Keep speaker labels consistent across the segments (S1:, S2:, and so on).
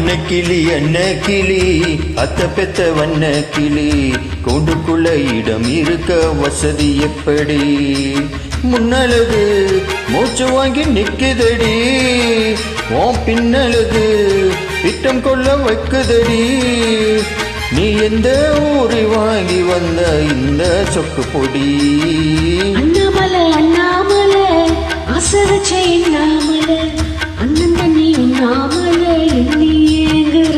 S1: அன்ன கிளி அத்த பெத்த வண்ண கிளி கூண்டுக்குள்ள இடம் இருக்க வசதி எப்படி? முன்னழகு மூச்சு வாங்கி நிக்குதடி, உன் பின்னழகு திட்டம் கொள்ள வைக்குதடி. நீ எந்த ஊரை வாங்கி வந்த இந்த சொக்கு பொடி?
S2: அண்ணாமலை அண்ணாமலை அசரச்சை அண்ணாமலை அண்ணன் தண்ணி உண்ணாமலை எண்ணி ஏங்குற.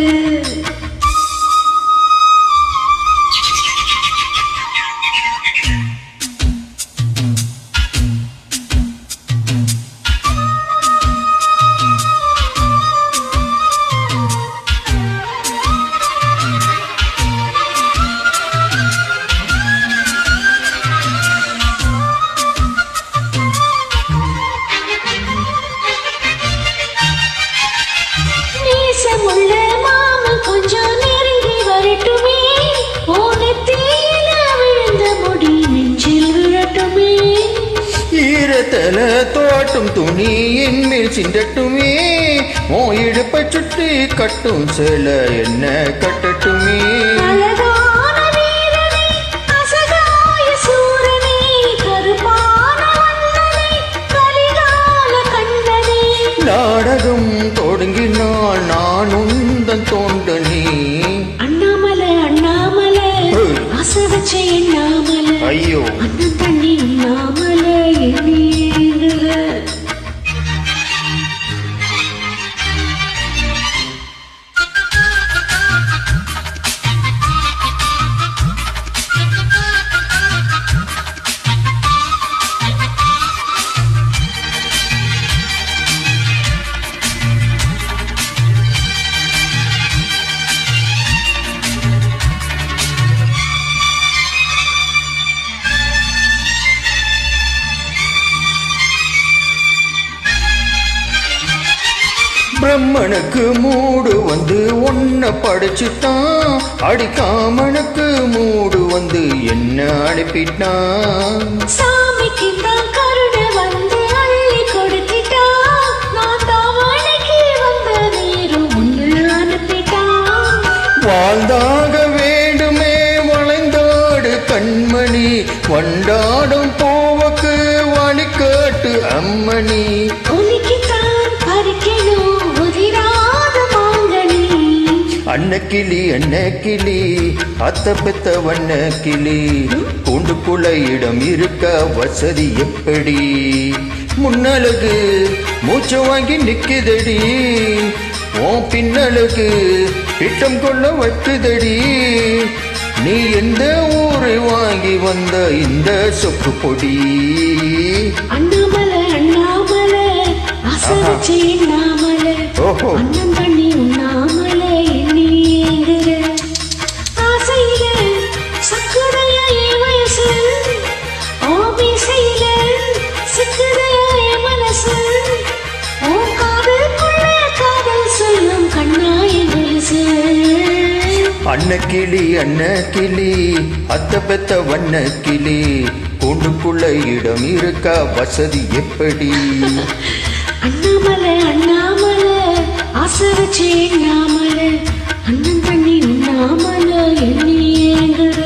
S2: உள்ள மாமா கொஞ்சம் நெருங்கி வரட்டுமே, ஓனத்தீல விழுந்த முடி நெஞ்சில் விழட்டுமே.
S1: ஈரத்தல தோட்டும் துணி என்மேல் சிண்டட்டுமே, ஓ இடுப்பை சுட்டி கட்டும் சில என்ன கட்டட்டுமே. நாடகம் தொடங்கினால் நான் உந்தன் தோண்டனே.
S2: அண்ணாமலை அண்ணாமலை ஆசை வச்ச எண்ணாமலை,
S1: ஐயோ
S2: அண்ணன் தண்ணி உண்ணாமலை எண்ணி ஏங்குற.
S1: பிரம்மனுக்கு மூடு வந்து ஒன்ன படைச்சிட்டான், அடிக்காமனுக்கு மூடு வந்து என்ன அனுப்பிட்டான்.
S2: சாமிக்கு தான் கருணை வந்து அள்ளி கொடுத்துட்டான், நான் தாவணிக்கு வந்த நேரம் ஒன்று அனுப்பிட்டான்.
S1: வாழ்ந்தாக வேண்டுமே வளைந்தாடு கண்மணி, வண்டாடும் பூவுக்கு வழிகாட்டு அம்மணி. அன்ன கிளி அத்த பெத்த வண்ண கிளி கூண்டுக்குள்ள இடம் இருக்க வசதி எப்படி? முன்னழகு மூச்சு வாங்கி நிக்குதடி, உன் பின்னழகு திட்டம் கொள்ள வைக்குதடி. நீ எந்த ஊரை வாங்கி வந்த இந்த சொக்கு பொடி?
S2: அண்ணாமலை அண்ணாமலை அசரச்சை அண்ணாமலை,
S1: ஓஹோ
S2: அண்ணன் தண்ணி உண்ணாமலை எண்ணி ஏங்குற. ஆசையில சக்குடைய வயசு, ஓபிசையில சிக்குடைய மனசு, ஓ காதலுக்குள்ள காதல் சொல்லும் கண்ணாய கொலுசு.
S1: அன்ன கிளி அத்த பெத்த வண்ண கிளி கூண்டுக்குள்ள இடம் இருக்க வசதி எப்படி?
S2: அண்ணாமலை அண்ணாமலை ஆசை வச்சே அண்ணாமலை, அண்ணன் தண்ணி உண்ணாமலை எண்ணி ஏங்குற.